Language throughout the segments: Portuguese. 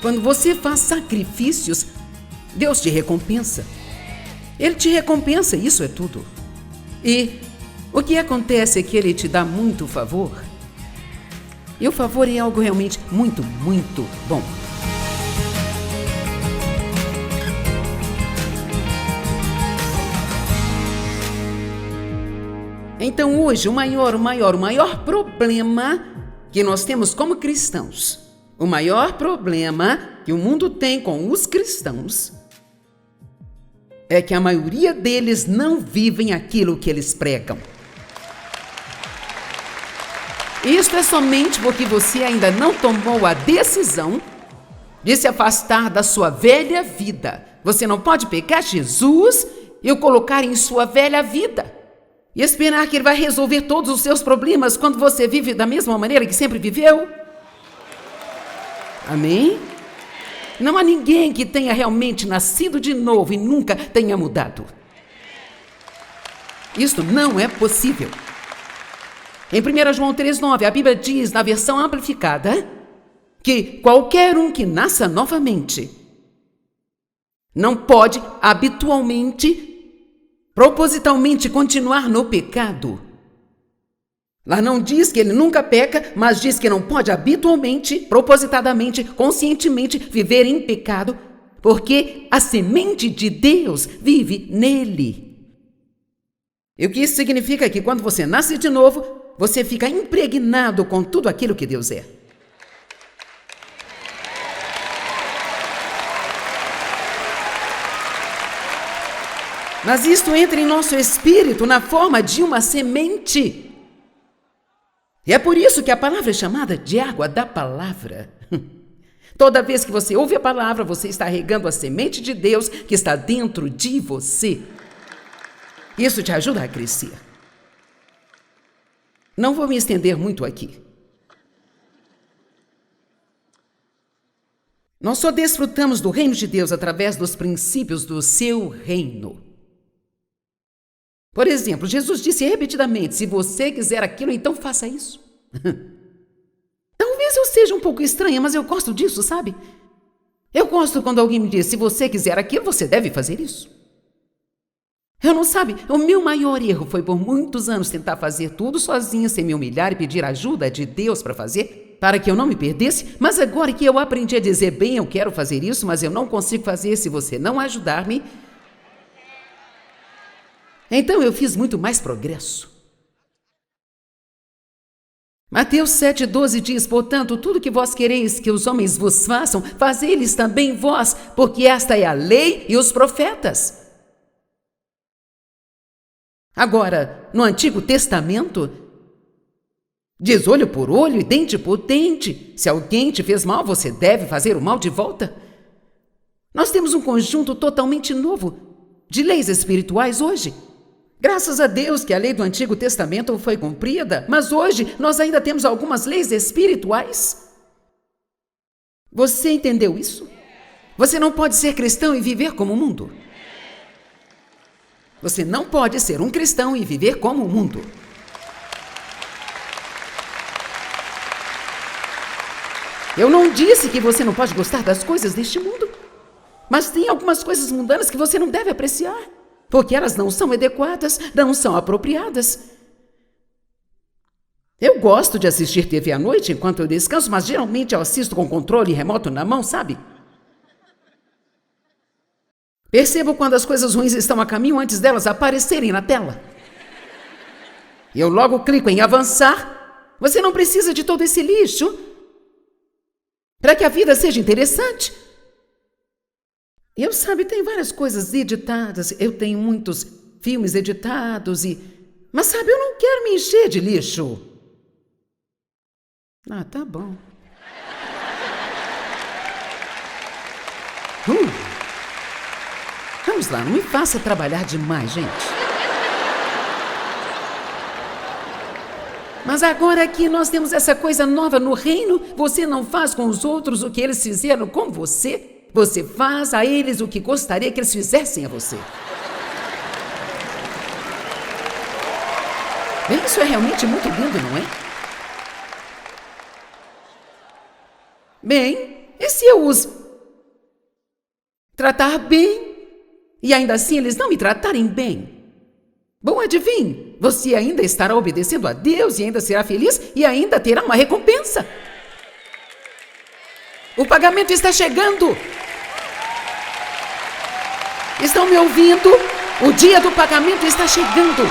Quando você faz sacrifícios, Deus te recompensa. Ele te recompensa, isso é tudo. E o que acontece é que Ele te dá muito favor. E o favor é algo realmente muito, muito bom. Então hoje o maior problema que nós temos como cristãos, o maior problema que o mundo tem com os cristãos é que a maioria deles não vivem aquilo que eles pregam. Isto é somente porque você ainda não tomou a decisão de se afastar da sua velha vida. Você não pode pegar Jesus e o colocar em sua velha vida e esperar que Ele vai resolver todos os seus problemas quando você vive da mesma maneira que sempre viveu. Amém? Não há ninguém que tenha realmente nascido de novo e nunca tenha mudado. Isto não é possível. Em 1 João 3,9, a Bíblia diz, na versão amplificada, que qualquer um que nasça novamente não pode habitualmente, propositalmente continuar no pecado. Lá não diz que ele nunca peca, mas diz que não pode habitualmente, propositadamente, conscientemente viver em pecado, porque a semente de Deus vive nele. E o que isso significa é que quando você nasce de novo, você fica impregnado com tudo aquilo que Deus é. Mas isto entra em nosso espírito na forma de uma semente. E é por isso que a palavra é chamada de água da palavra. Toda vez que você ouve a palavra, você está regando a semente de Deus que está dentro de você. Isso te ajuda a crescer. Não vou me estender muito aqui. Nós só desfrutamos do reino de Deus através dos princípios do seu reino. Por exemplo, Jesus disse repetidamente, se você quiser aquilo, então faça isso. Talvez eu seja um pouco estranha, mas eu gosto disso, sabe? Eu gosto quando alguém me diz, se você quiser aquilo, você deve fazer isso. Eu não sabe, o meu maior erro foi por muitos anos tentar fazer tudo sozinha, sem me humilhar e pedir ajuda de Deus para fazer, para que eu não me perdesse, mas agora que eu aprendi a dizer, bem, eu quero fazer isso, mas eu não consigo fazer se você não ajudar-me, então eu fiz muito mais progresso. Mateus 7,12 diz, portanto, tudo que vós quereis que os homens vos façam, fazei-lhes também vós, porque esta é a lei e os profetas. Agora, no Antigo Testamento, diz olho por olho e dente por dente. Se alguém te fez mal, você deve fazer o mal de volta. Nós temos um conjunto totalmente novo de leis espirituais hoje. Graças a Deus que a lei do Antigo Testamento foi cumprida, mas hoje nós ainda temos algumas leis espirituais. Você entendeu isso? Você não pode ser cristão e viver como o mundo. Você não pode ser um cristão e viver como o mundo. Eu não disse que você não pode gostar das coisas deste mundo, mas tem algumas coisas mundanas que você não deve apreciar, porque elas não são adequadas, não são apropriadas. Eu gosto de assistir TV à noite enquanto eu descanso, mas geralmente eu assisto com controle remoto na mão, sabe? Percebo quando as coisas ruins estão a caminho antes delas aparecerem na tela. Eu logo clico em avançar. Você não precisa de todo esse lixo para que a vida seja interessante. Eu, sabe, tem várias coisas editadas. Eu tenho muitos filmes editados mas, sabe, eu não quero me encher de lixo. Ah, tá bom. Vamos lá, não me faça trabalhar demais, gente. Mas agora que nós temos essa coisa nova no reino, você não faz com os outros o que eles fizeram com você. Você faz a eles o que gostaria que eles fizessem a você. Bem, isso é realmente muito lindo, não é? Bem, E se eu os tratar bem e ainda assim eles não me tratarem bem? Bom, adivinhe, você ainda estará obedecendo a Deus e ainda será feliz e ainda terá uma recompensa. O pagamento está chegando. Estão me ouvindo? O dia do pagamento está chegando.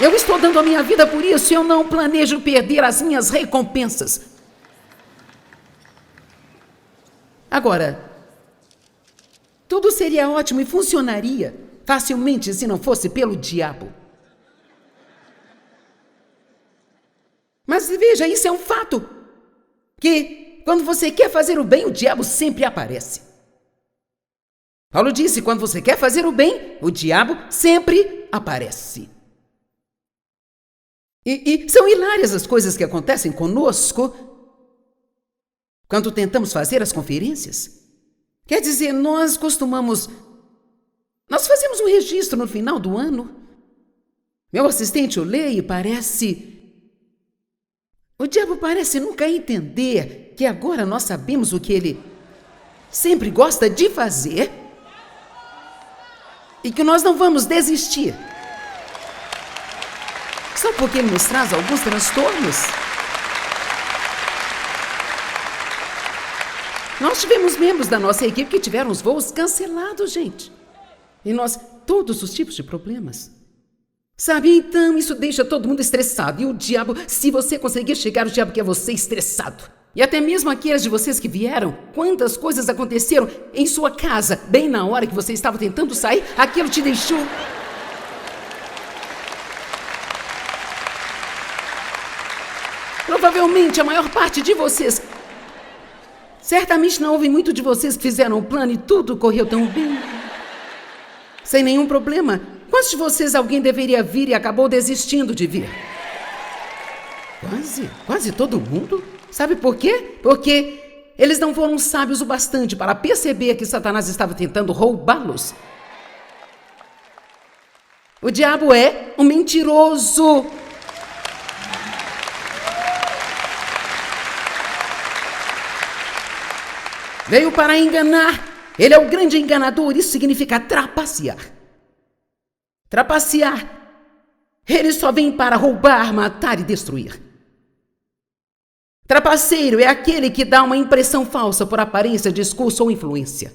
Eu estou dando a minha vida por isso e eu não planejo perder as minhas recompensas. Agora, tudo seria ótimo e funcionaria facilmente se não fosse pelo diabo. Mas veja, isso é um fato. Que quando você quer fazer o bem, o diabo sempre aparece. Paulo disse, quando você quer fazer o bem, o diabo sempre aparece. E são hilárias as coisas que acontecem conosco quando tentamos fazer as conferências. Quer dizer, nós fazemos um registro no final do ano. Meu assistente o lê e o diabo parece nunca entender que agora nós sabemos o que ele sempre gosta de fazer e que nós não vamos desistir. Só porque ele nos traz alguns transtornos. Nós tivemos membros da nossa equipe que tiveram os voos cancelados, gente. E todos os tipos de problemas. Sabe, então isso deixa todo mundo estressado. E o diabo, se você conseguir chegar, o diabo quer você estressado. E até mesmo aqueles de vocês que vieram, quantas coisas aconteceram em sua casa, bem na hora que você estava tentando sair, aquilo te deixou... Provavelmente a maior parte de vocês, certamente não houve muito de vocês que fizeram o plano e tudo correu tão bem. Sem nenhum problema. Quantos de vocês alguém deveria vir e acabou desistindo de vir? Quase todo mundo. Sabe por quê? Porque eles não foram sábios o bastante para perceber que Satanás estava tentando roubá-los. O diabo é um mentiroso. Veio para enganar. Ele é o grande enganador. Isso significa trapacear. Trapacear. Ele só vem para roubar, matar e destruir. Trapaceiro é aquele que dá uma impressão falsa por aparência, discurso ou influência.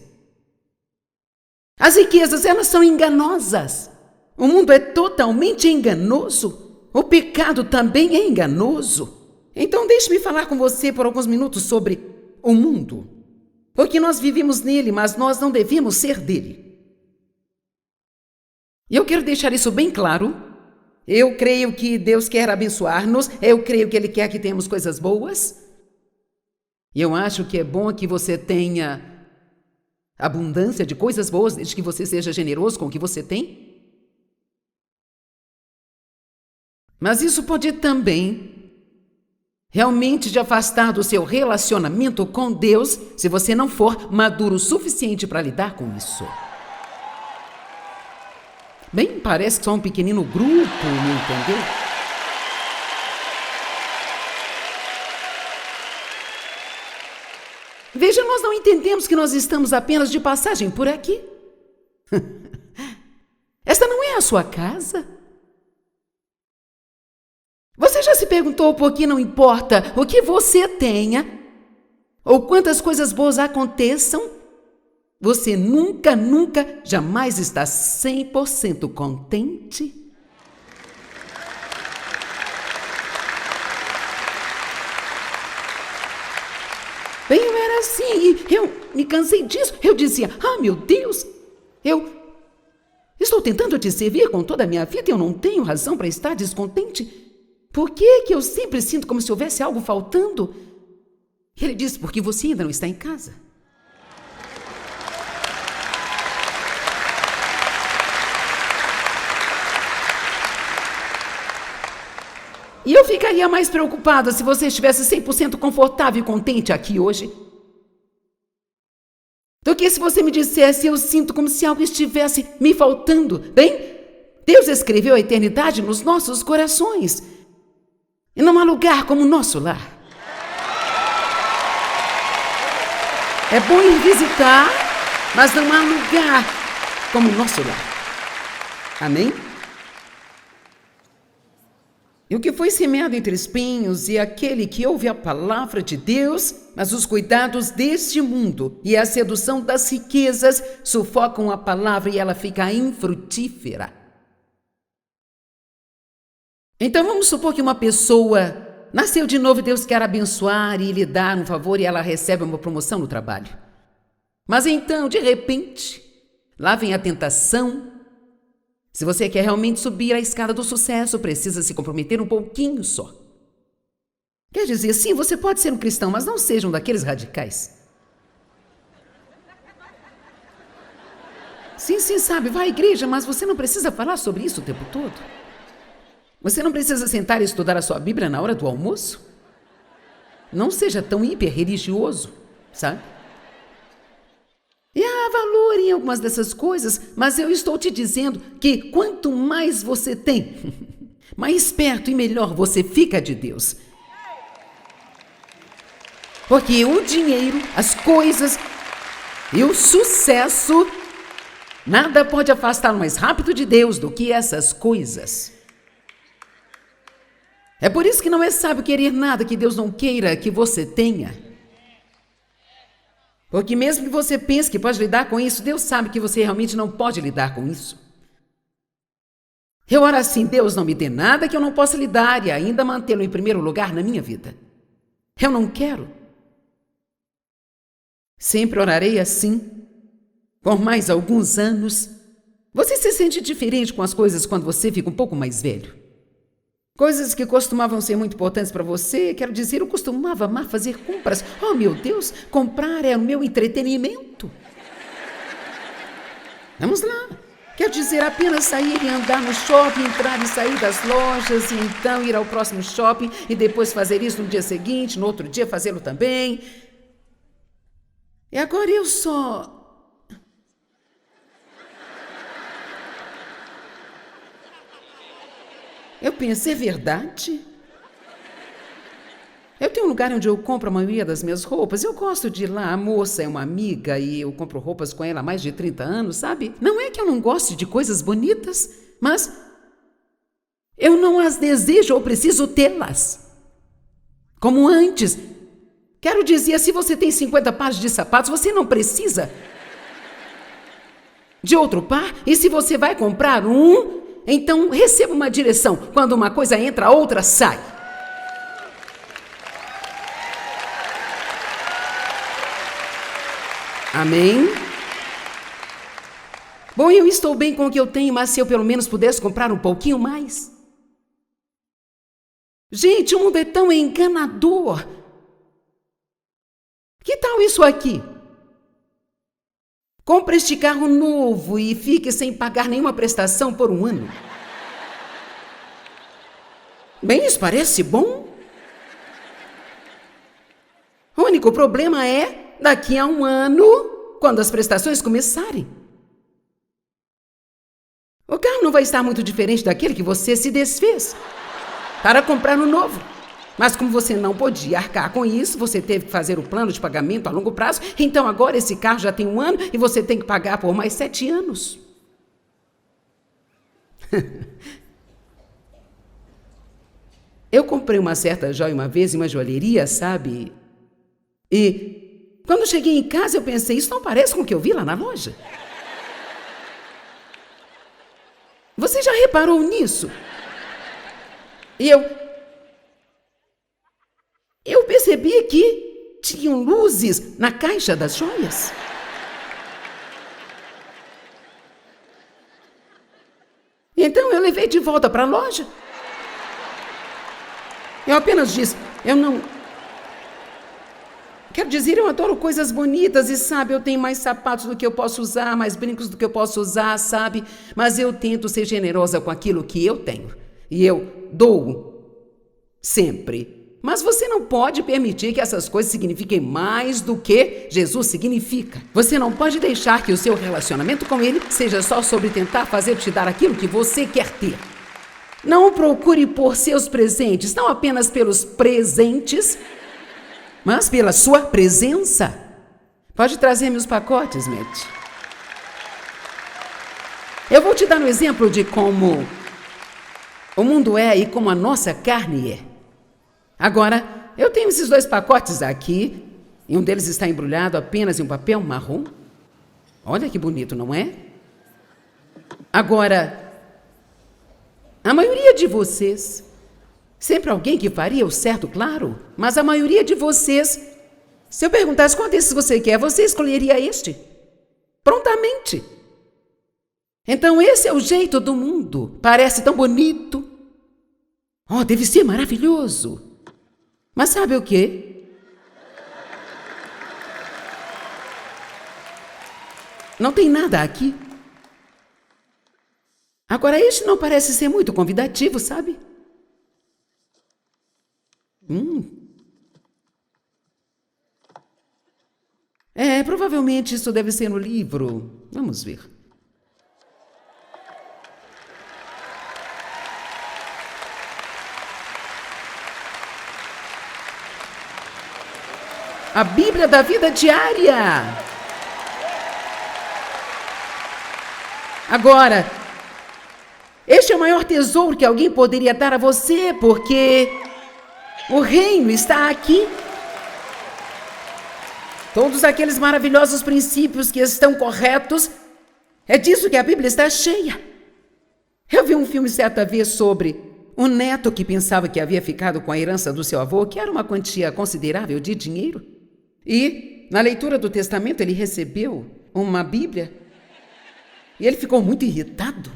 As riquezas, elas são enganosas. O mundo é totalmente enganoso. O pecado também é enganoso. Então deixe-me falar com você por alguns minutos sobre o mundo. Porque nós vivemos nele, mas nós não devemos ser dele. E eu quero deixar isso bem claro. Eu creio que Deus quer abençoar-nos. Eu creio que Ele quer que tenhamos coisas boas. E eu acho que é bom que você tenha abundância de coisas boas, desde que você seja generoso com o que você tem. Mas isso pode também realmente te afastar do seu relacionamento com Deus se você não for maduro o suficiente para lidar com isso. Bem, parece que só um pequenino grupo, me entendeu? Veja, nós não entendemos que nós estamos apenas de passagem por aqui. Esta não é a sua casa. Você já se perguntou por que não importa o que você tenha ou quantas coisas boas aconteçam, você nunca, jamais está 100% contente? Bem, eu era assim e eu me cansei disso. Eu dizia, meu Deus, eu estou tentando te servir com toda a minha vida e eu não tenho razão para estar descontente. Por que eu sempre sinto como se houvesse algo faltando? Ele disse, porque você ainda não está em casa. E eu ficaria mais preocupada se você estivesse 100% confortável e contente aqui hoje, do que se você me dissesse, eu sinto como se algo estivesse me faltando. Bem, Deus escreveu a eternidade nos nossos corações. E não há lugar como o nosso lar. É bom ir visitar, mas não há lugar como o nosso lar. Amém? E o que foi semeado entre espinhos é aquele que ouve a palavra de Deus, mas os cuidados deste mundo e a sedução das riquezas sufocam a palavra e ela fica infrutífera. Então vamos supor que uma pessoa nasceu de novo e Deus quer abençoar e lhe dar um favor e ela recebe uma promoção no trabalho. Mas então, de repente, lá vem a tentação. Se você quer realmente subir a escada do sucesso, precisa se comprometer um pouquinho só. Quer dizer, sim, você pode ser um cristão, mas não seja um daqueles radicais. Sim, sabe, vá à igreja, mas você não precisa falar sobre isso o tempo todo. Você não precisa sentar e estudar a sua Bíblia na hora do almoço. Não seja tão hiper-religioso, sabe? E há valor em algumas dessas coisas, mas eu estou te dizendo que quanto mais você tem, mais perto e melhor você fica de Deus. Porque o dinheiro, as coisas e o sucesso, nada pode afastá-lo mais rápido de Deus do que essas coisas. É por isso que não é sábio querer nada que Deus não queira que você tenha. Porque mesmo que você pense que pode lidar com isso, Deus sabe que você realmente não pode lidar com isso. Eu oro assim: Deus, não me dê nada que eu não possa lidar e ainda mantê-lo em primeiro lugar na minha vida. Eu não quero. Sempre orarei assim, por mais alguns anos. Você se sente diferente com as coisas quando você fica um pouco mais velho? Coisas que costumavam ser muito importantes para você, quero dizer, eu costumava amar fazer compras. Oh, meu Deus, comprar é o meu entretenimento. Vamos lá. Quero dizer, apenas sair e andar no shopping, entrar e sair das lojas, e então ir ao próximo shopping, e depois fazer isso no dia seguinte, no outro dia fazê-lo também. E agora eu só... Eu penso, é verdade? Eu tenho um lugar onde eu compro a maioria das minhas roupas. Eu gosto de ir lá, a moça é uma amiga e eu compro roupas com ela há mais de 30 anos, sabe? Não é que eu não goste de coisas bonitas, mas eu não as desejo ou preciso tê-las. Como antes. Quero dizer, se você tem 50 pares de sapatos, você não precisa de outro par. E se você vai comprar um... Então, receba uma direção. Quando uma coisa entra, a outra sai. Amém? Bom, eu estou bem com o que eu tenho, mas se eu pelo menos pudesse comprar um pouquinho mais. Gente, o mundo é tão enganador. Que tal isso aqui? Compre este carro novo e fique sem pagar nenhuma prestação por um ano. Bem, isso parece bom. O único problema é daqui a um ano, quando as prestações começarem. O carro não vai estar muito diferente daquele que você se desfez para comprar um novo. Mas como você não podia arcar com isso, você teve que fazer o plano de pagamento a longo prazo, então agora esse carro já tem um ano e você tem que pagar por mais 7 anos. Eu comprei uma certa joia uma vez em uma joalheria, sabe? E quando cheguei em casa eu pensei, isso não parece com o que eu vi lá na loja? Você já reparou nisso? E eu percebi que tinham luzes na caixa das joias. Então eu levei de volta para a loja. Eu apenas disse, eu não... Quero dizer, eu adoro coisas bonitas e, sabe, eu tenho mais sapatos do que eu posso usar, mais brincos do que eu posso usar, sabe? Mas eu tento ser generosa com aquilo que eu tenho. E eu dou sempre. Mas você não pode permitir que essas coisas signifiquem mais do que Jesus significa. Você não pode deixar que o seu relacionamento com Ele seja só sobre tentar fazer te dar aquilo que você quer ter. Não o procure por seus presentes, não apenas pelos presentes, mas pela sua presença. Pode trazer-me os pacotes, Matt. Eu vou te dar um exemplo de como o mundo é e como a nossa carne é. Agora, eu tenho esses 2 pacotes aqui, e um deles está embrulhado apenas em um papel marrom. Olha que bonito, não é? Agora, a maioria de vocês, sempre alguém que faria o certo, claro, mas a maioria de vocês, se eu perguntasse qual desses você quer, você escolheria este? Prontamente. Então esse é o jeito do mundo. Parece tão bonito. Oh, deve ser maravilhoso. Mas sabe o quê? Não tem nada aqui. Agora, este não parece ser muito convidativo, sabe? Provavelmente isso deve ser no livro. Vamos ver. A Bíblia da Vida Diária. Agora, este é o maior tesouro que alguém poderia dar a você, porque o reino está aqui. Todos aqueles maravilhosos princípios que estão corretos, é disso que a Bíblia está cheia. Eu vi um filme certa vez sobre um neto que pensava que havia ficado com a herança do seu avô, que era uma quantia considerável de dinheiro. E, na leitura do testamento, ele recebeu uma Bíblia e ele ficou muito irritado.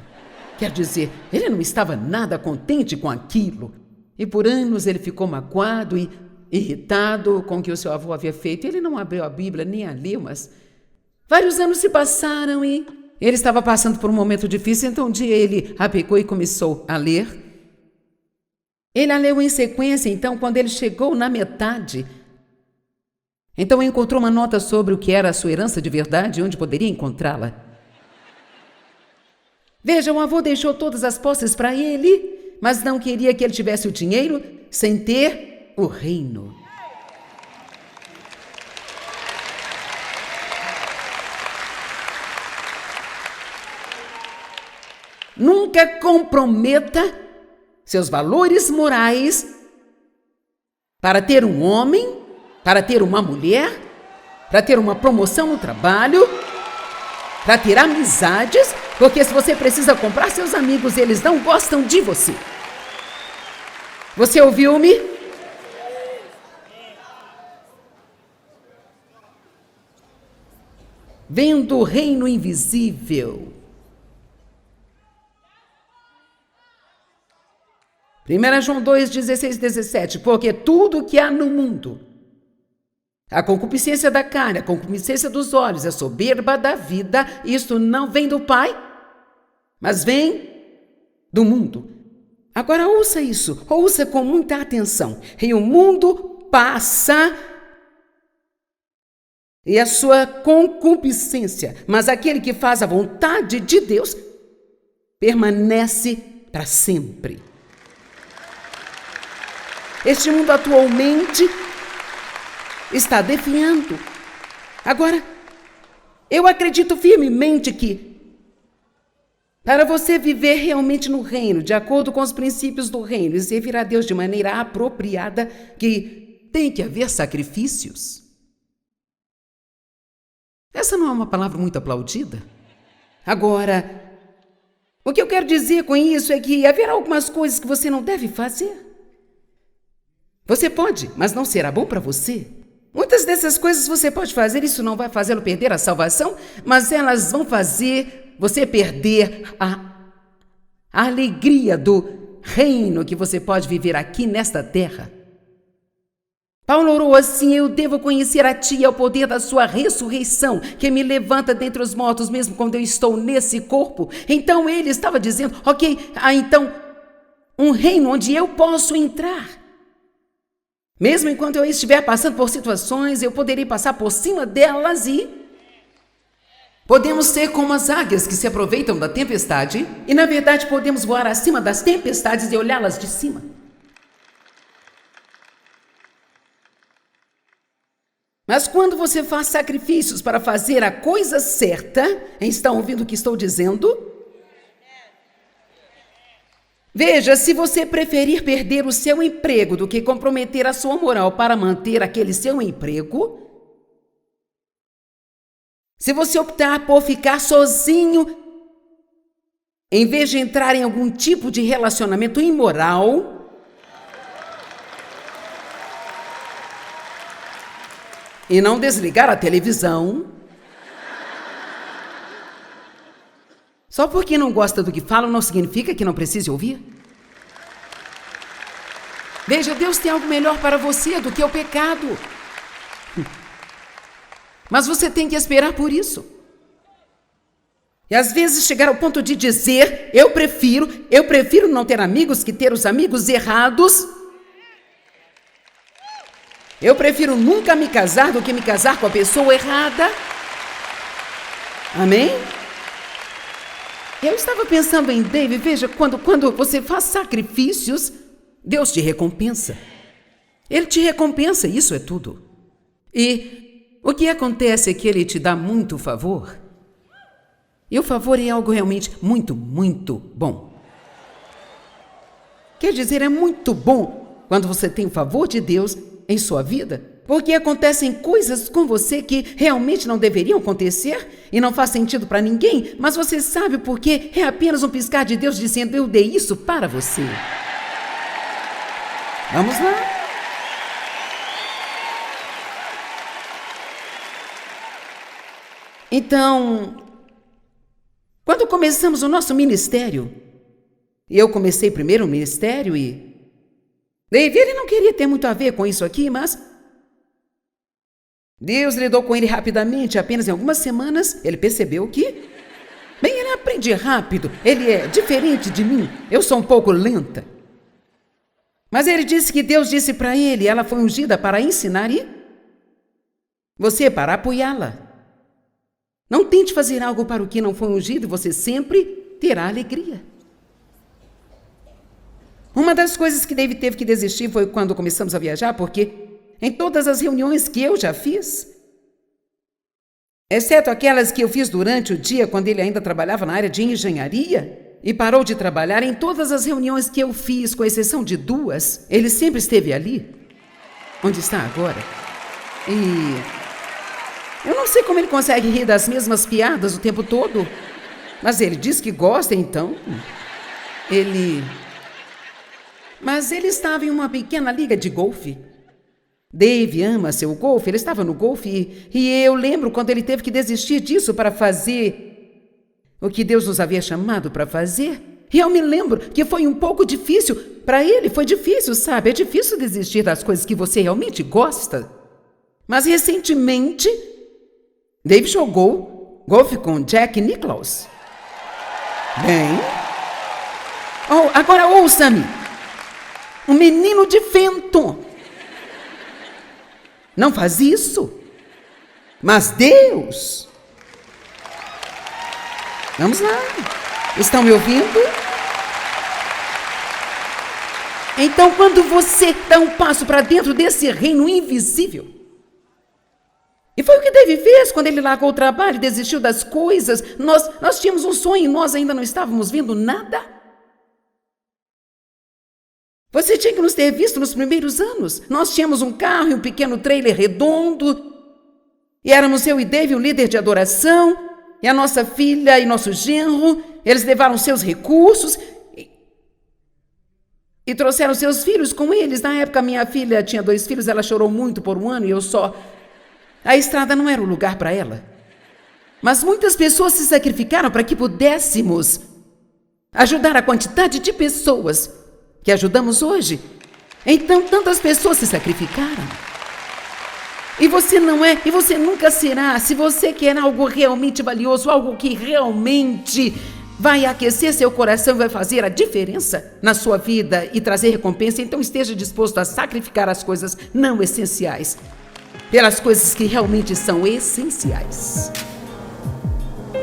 Quer dizer, ele não estava nada contente com aquilo. E por anos ele ficou magoado e irritado com o que o seu avô havia feito. Ele não abriu a Bíblia nem a leu, mas vários anos se passaram e ele estava passando por um momento difícil. Então um dia ele a pegou e começou a ler. Ele a leu em sequência, então quando ele chegou na metade, então encontrou uma nota sobre o que era a sua herança de verdade e onde poderia encontrá-la. Veja, o avô deixou todas as posses para ele, mas não queria que ele tivesse o dinheiro sem ter o reino. Nunca comprometa seus valores morais para ter um homem, para ter uma mulher, para ter uma promoção no trabalho, para ter amizades, porque se você precisa comprar seus amigos, eles não gostam de você. Você ouviu-me? Vendo o reino invisível. 1 João 2, 16 e 17. Porque tudo que há no mundo, a concupiscência da carne, a concupiscência dos olhos, a soberba da vida, isto não vem do Pai, mas vem do mundo. Agora ouça isso, ouça com muita atenção. E o mundo passa e a sua concupiscência, mas aquele que faz a vontade de Deus permanece para sempre. Este mundo atualmente está definhando. Agora, eu acredito firmemente que para você viver realmente no reino, de acordo com os princípios do reino, e servir a Deus de maneira apropriada, que tem que haver sacrifícios. Essa não é uma palavra muito aplaudida? Agora, o que eu quero dizer com isso é que haverá algumas coisas que você não deve fazer. Você pode, mas não será bom para você. Muitas dessas coisas você pode fazer, isso não vai fazê-lo perder a salvação, mas elas vão fazer você perder a alegria do reino que você pode viver aqui nesta terra. Paulo orou assim: eu devo conhecer a ti e ao poder da sua ressurreição, que me levanta dentre os mortos, mesmo quando eu estou nesse corpo. Então ele estava dizendo, ok, então um reino onde eu posso entrar. Mesmo enquanto eu estiver passando por situações, eu poderei passar por cima delas e Podemos ser como as águias que se aproveitam da tempestade e, na verdade, podemos voar acima das tempestades e olhá-las de cima. Mas quando você faz sacrifícios para fazer a coisa certa, estão ouvindo o que estou dizendo? Veja, se você preferir perder o seu emprego do que comprometer a sua moral para manter aquele seu emprego, se você optar por ficar sozinho, em vez de entrar em algum tipo de relacionamento imoral, e não desligar a televisão, só porque não gosta do que falam não significa que não precise ouvir. Veja, Deus tem algo melhor para você do que o pecado. Mas você tem que esperar por isso. E às vezes chegar ao ponto de dizer, eu prefiro não ter amigos que ter os amigos errados. Eu prefiro nunca me casar do que me casar com a pessoa errada. Amém? Eu estava pensando em David. Veja, quando você faz sacrifícios, Deus te recompensa. Ele te recompensa, isso é tudo. E o que acontece é que Ele te dá muito favor. E o favor é algo realmente muito, muito bom. Quer dizer, é muito bom quando você tem o favor de Deus em sua vida, porque acontecem coisas com você que realmente não deveriam acontecer e não faz sentido para ninguém, mas você sabe porque é apenas um piscar de Deus dizendo, eu dei isso para você. Vamos lá? Então, quando começamos o nosso ministério, e eu comecei primeiro o ministério e David, ele não queria ter muito a ver com isso aqui, mas Deus lidou com ele rapidamente. Apenas em algumas semanas, ele percebeu que, bem, ele aprende rápido, ele é diferente de mim, eu sou um pouco lenta. Mas ele disse que Deus disse para ele, ela foi ungida para ensinar e você para apoiá-la. Não tente fazer algo para o que não foi ungido, você sempre terá alegria. Uma das coisas que David teve que desistir foi quando começamos a viajar, porque em todas as reuniões que eu já fiz, exceto aquelas que eu fiz durante o dia, quando ele ainda trabalhava na área de engenharia, e parou de trabalhar, em todas as reuniões que eu fiz, com exceção de 2, ele sempre esteve ali, onde está agora. E eu não sei como ele consegue rir das mesmas piadas o tempo todo, mas ele diz que gosta, então Mas ele estava em uma pequena liga de golfe. Dave ama seu golfe, ele estava no golfe e eu lembro quando ele teve que desistir disso para fazer o que Deus nos havia chamado para fazer. E eu me lembro que foi um pouco difícil, para ele foi difícil, sabe? É difícil desistir das coisas que você realmente gosta. Mas recentemente, Dave jogou golfe com Jack Nicklaus. Bem, agora ouça-me. Um menino de vento. Não faz isso. Mas Deus. Vamos lá. Estão me ouvindo? Então, quando você dá um passo para dentro desse reino invisível, e foi o que David fez quando ele largou o trabalho e desistiu das coisas, nós tínhamos um sonho e nós ainda não estávamos vendo nada. Você tinha que nos ter visto nos primeiros anos. Nós tínhamos um carro e um pequeno trailer redondo. E éramos eu e Dave, o líder de adoração. E a nossa filha e nosso genro. Eles levaram seus recursos. E trouxeram seus filhos com eles. Na época, minha filha tinha 2 filhos. Ela chorou muito por 1 ano e eu só... A estrada não era o lugar para ela. Mas muitas pessoas se sacrificaram para que pudéssemos ajudar a quantidade de pessoas que ajudamos hoje. Então, tantas pessoas se sacrificaram. E você não é, e você nunca será. Se você quer algo realmente valioso, algo que realmente vai aquecer seu coração e vai fazer a diferença na sua vida e trazer recompensa, então esteja disposto a sacrificar as coisas não essenciais pelas coisas que realmente são essenciais.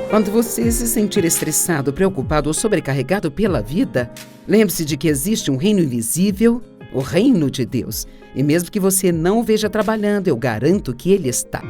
Quando você se sentir estressado, preocupado ou sobrecarregado pela vida, lembre-se de que existe um reino invisível, o reino de Deus. E mesmo que você não o veja trabalhando, eu garanto que ele está.